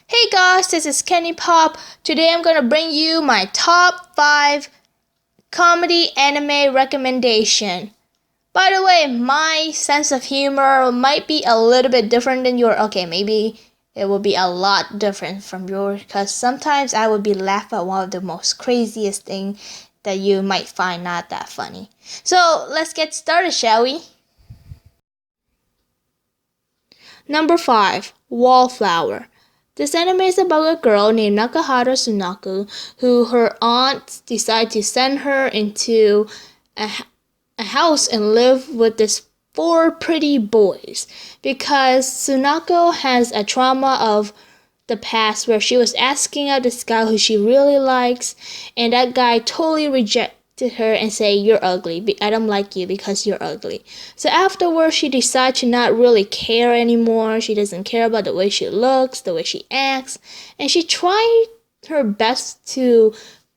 Hey guys, this is Kenny Pop. Today I'm gonna bring you my top 5 comedy anime recommendation. By the way, my sense of humor might be a little bit different than yours. Okay, maybe it will be a lot different from yours because sometimes I would be laughing at one of the most craziest thing that you might find not that funny. So let's get started, shall we? Number 5, Wallflower. This anime is about a girl named Nakahara Sunaku who her aunt decided to send her into a house and live with these 4 pretty boys because Sunako has a trauma of the past where she was asking out this guy who she really likes and that guy totally rejected her and say, "You're ugly. I don't like you because you're ugly." So afterwards, she decides to not really care anymore. She doesn't care about the way she looks, the way she acts, and she tried her best to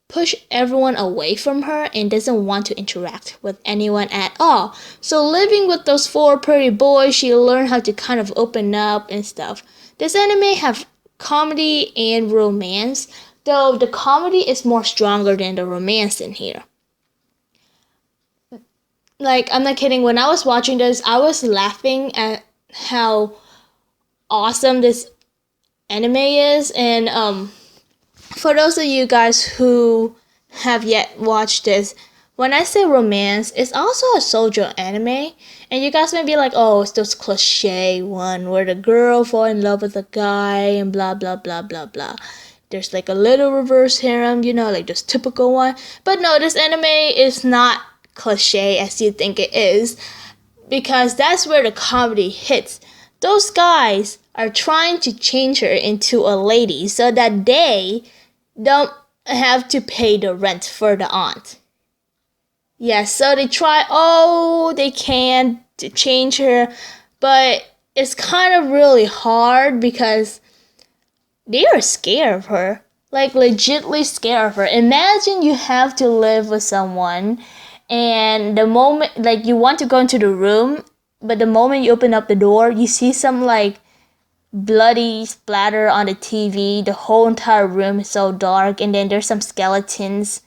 push everyone away from her and doesn't want to interact with anyone at all. So living with those 4 pretty boys, she learned how to kind of open up and stuff. This anime have comedy and romance, though the comedy is more stronger than the romance in here. Like, I'm not kidding, when I was watching this, I was laughing at how awesome this anime is. And for those of you guys who have yet watched this, when I say romance, it's also a shoujo anime. And you guys may be like, oh, it's those cliche one where the girl fall in love with the guy and blah, blah, blah, blah, blah. There's like a little reverse harem, like this typical one. But no, this anime is not cliche as you think it is, because that's where the comedy hits. Those guys are trying to change her into a lady so that they don't have to pay the rent for the aunt. Yes, so they try all they can to change her, but it's kind of really hard because they are scared of her. Like, legitly scared of her. Imagine you have to live with someone and the moment, like, you want to go into the room, but the moment you open up the door, you see some, like, bloody splatter on the TV. The whole entire room is so dark, and then there's some skeletons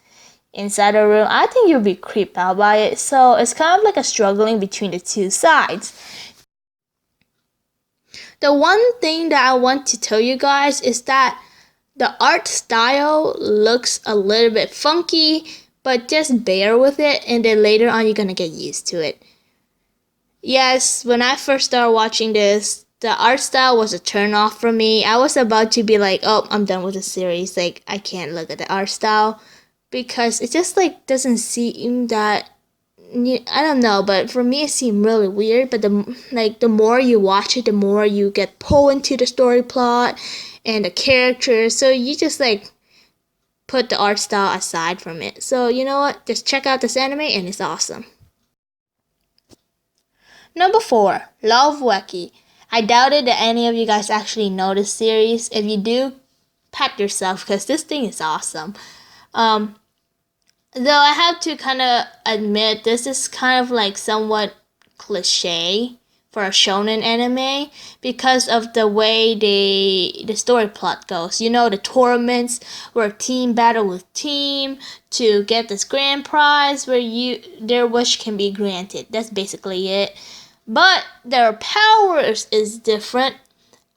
inside the room. I think you'll be creeped out by it. So it's kind of like a struggling between the two sides. The one thing that I want to tell you guys is that the art style looks a little bit funky, but just bear with it, and then later on you're gonna get used to it. Yes, when I first started watching this, the art style was a turn off for me. I was about to be like, oh, I'm done with the series. Like, I can't look at the art style because it just like doesn't seem that, I don't know, but for me it seemed really weird. But the more you watch it, the more you get pulled into the story plot and the characters. So you just like put the art style aside from it. So you know what? Just check out this anime and it's awesome. Number 4, Love Wacky. I doubted that any of you guys actually know this series. If you do, pat yourself because this thing is awesome. Though I have to kind of admit this is kind of like somewhat cliche for a shonen anime because of the way the story plot goes. The tournaments where team battle with team to get this grand prize where their wish can be granted. That's basically it. But their powers is different.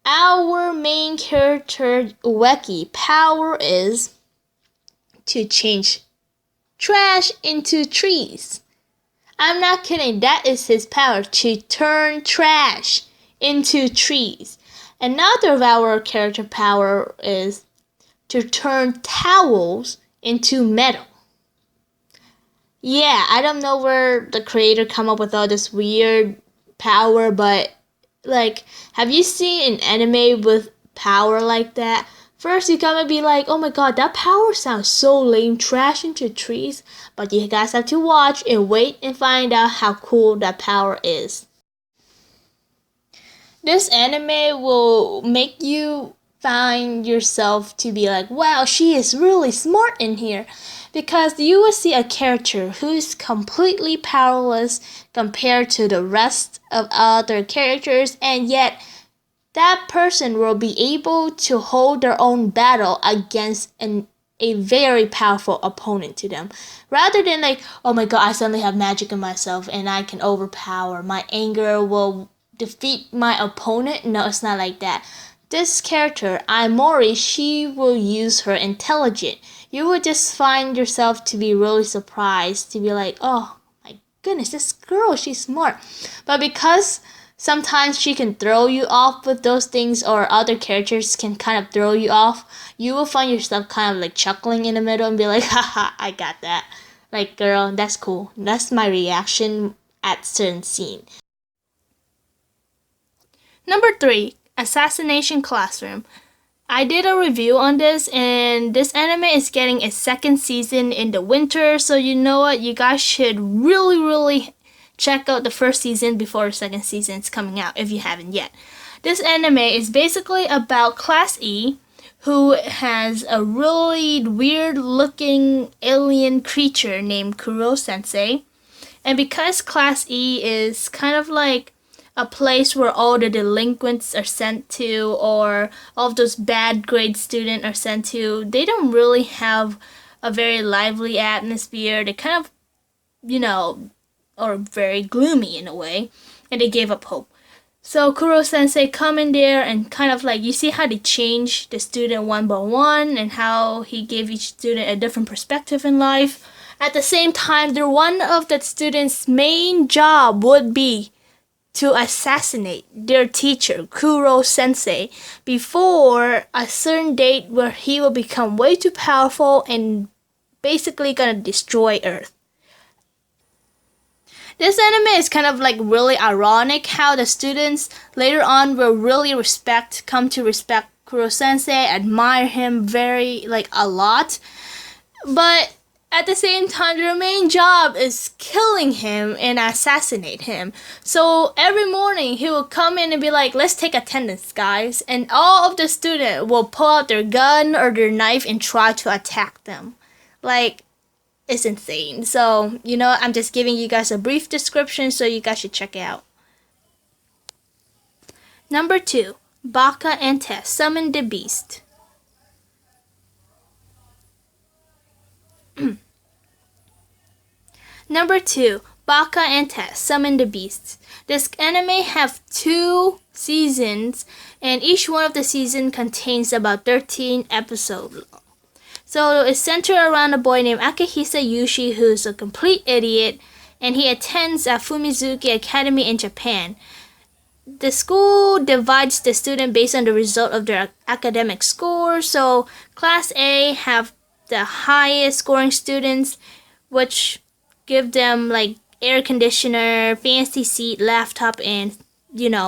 Our main character, Wacky, power is to change trash into trees. I'm not kidding, that is his power, to turn trash into trees. Another of our character power is to turn towels into metal. Yeah, I don't know where the creator come up with all this weird power, but like, have you seen an anime with power like that? First, you're gonna be like, oh my god, that power sounds so lame, trash into trees. But you guys have to watch and wait and find out how cool that power is. This anime will make you find yourself to be like, wow, she is really smart in here. Because you will see a character who's completely powerless compared to the rest of other characters, and yet that person will be able to hold their own battle against a very powerful opponent to them. Rather than like, oh my god, I suddenly have magic in myself and I can overpower. My anger will defeat my opponent. No, it's not like that. This character, Aimori, she will use her intelligence. You will just find yourself to be really surprised, to be like, oh my goodness, this girl, she's smart. But because sometimes she can throw you off with those things, or other characters can kind of throw you off, you will find yourself kind of like chuckling in the middle and be like, haha, I got that. Like, girl, that's cool. That's my reaction at certain scene. Number 3, Assassination Classroom. I did a review on this, and this anime is getting a second season in the winter, so you know what? You guys should really check out the first season before the second season is coming out if you haven't yet. This anime is basically about Class E, who has a really weird looking alien creature named Kuro Sensei. And because Class E is kind of like a place where all the delinquents are sent to, or all of those bad grade students are sent to, they don't really have a very lively atmosphere. They kind of, are very gloomy in a way, and they gave up hope. So Kuro Sensei come in there and kind of like, you see how they change the student one by one and how he gave each student a different perspective in life. At the same time, one of the students' main job would be to assassinate their teacher, Kuro Sensei, before a certain date where he will become way too powerful and basically gonna destroy Earth. This anime is kind of like really ironic how the students later on will really come to respect Kuro Sensei, admire him very a lot. But at the same time, their main job is killing him and assassinate him. So every morning he will come in and be like, let's take attendance, guys. And all of the students will pull out their gun or their knife and try to attack them. It's insane. So, I'm just giving you guys a brief description, so you guys should check it out. Number 2, Baka and Tess summon the beast. Number 2, Baka and Tess summon the beasts. This anime have 2 seasons, and each one of the seasons contains about 13 episodes. So it's centered around a boy named Akihisa Yushi, who's a complete idiot, and he attends a Fumizuki Academy in Japan. The school divides the student based on the result of their academic score. So Class A have the highest scoring students, which give them air conditioner, fancy seat, laptop, and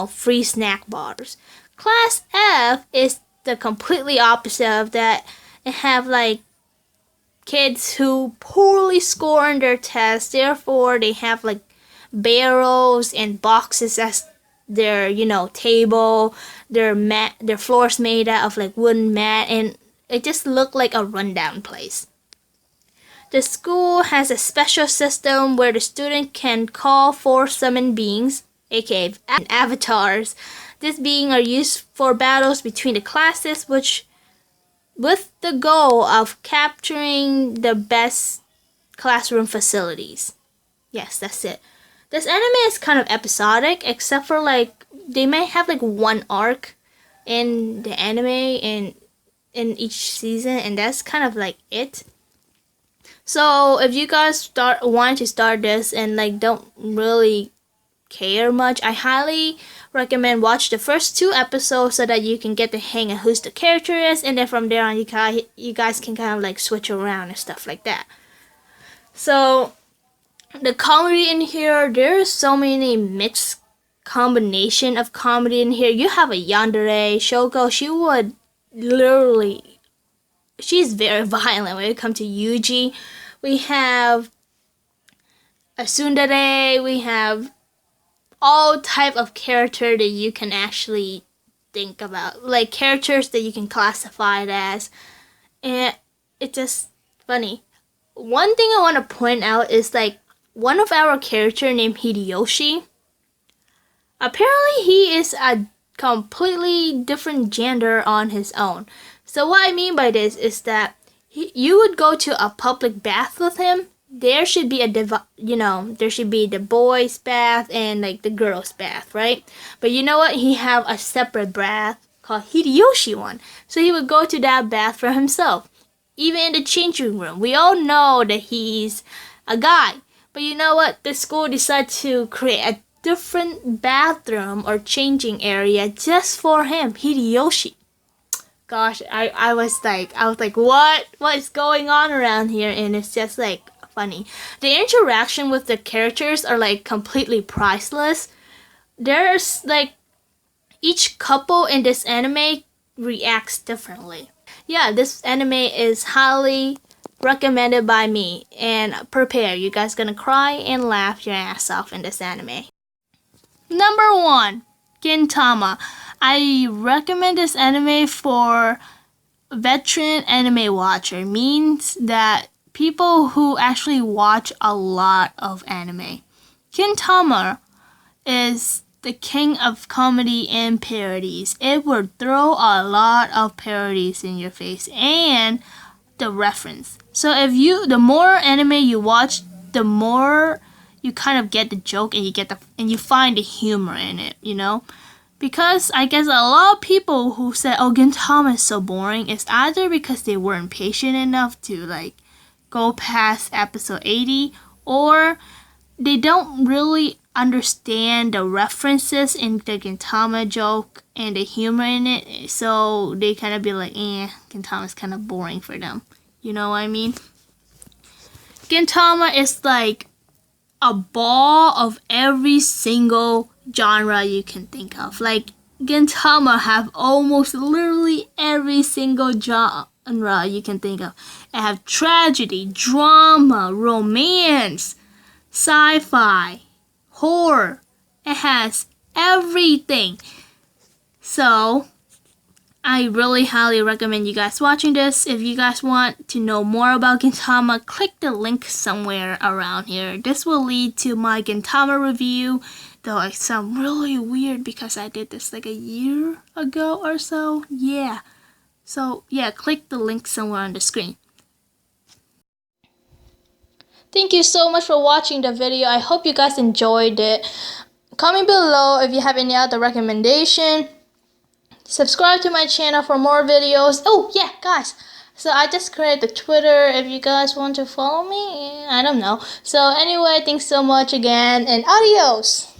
free snack bars. Class F is the completely opposite of that. And have kids who poorly score on their tests, therefore they have barrels and boxes as their table. Their floor's made out of wooden mat, and it just looked like a rundown place. The school has a special system where the student can call for summoned beings, aka avatars. These beings are used for battles between the classes, with the goal of capturing the best classroom facilities. Yes, that's it. This anime is kind of episodic, except for they may have one arc in the anime in each season, and that's kind of it. So if you guys want to start this and don't really care much, I highly recommend watch the first 2 episodes so that you can get the hang of who the character is, and then from there on you guys can kind of switch around and stuff like that. So the comedy in here, there's so many mixed combination of comedy in here. You have a yandere, Shoko, she's very violent when it comes to Yuji. We have a tsundere, we have all type of character that you can actually think about, characters that you can classify it as, and it's just funny. One thing I want to point out is one of our character named Hideyoshi. Apparently he is a completely different gender on his own. So what I mean by this is that you would go to a public bath with him. There should be there should be the boys' bath and like the girls' bath, right? But you know what? He have a separate bath called Hideyoshi one. So he would go to that bath for himself. Even in the changing room, we all know that he's a guy. But you know what? The school decided to create a different bathroom or changing area just for him, Hideyoshi. Gosh, I was like, what is going on around here? And it's just like funny. The interaction with the characters are like completely priceless. There's like each couple in this anime reacts differently. Yeah, this anime is highly recommended by me, and prepare, you guys gonna cry and laugh your ass off in this anime. Number 1, Gintama. I recommend this anime for veteran anime watcher. Means that people who actually watch a lot of anime. Gintama is the king of comedy and parodies. It would throw a lot of parodies in your face and the reference. So the more anime you watch, the more you kind of get the joke and you find the humor in it, you know? Because I guess a lot of people who said, "Oh, Gintama is so boring," it's either because they weren't patient enough to like go past episode 80, or they don't really understand the references in the Gintama joke and the humor in it, so they kind of be like, Gintama's kind of boring for them. You know what I mean? Gintama is like a ball of every single genre you can think of. Like, Gintama have almost literally every single genre you can think of. It have tragedy, drama, romance, sci-fi, horror. It has everything. So I really highly recommend you guys watching this. If you guys want to know more about Gintama, click the link somewhere around here. This will lead to my Gintama review, though I sound really weird because I did this like a year ago or so. Yeah. So yeah, click the link somewhere on the screen. Thank you so much for watching the video. I hope you guys enjoyed it. Comment below if you have any other recommendation. Subscribe to my channel for more videos. Oh yeah, guys. So I just created the Twitter if you guys want to follow me. I don't know. So anyway, thanks so much again, and adios.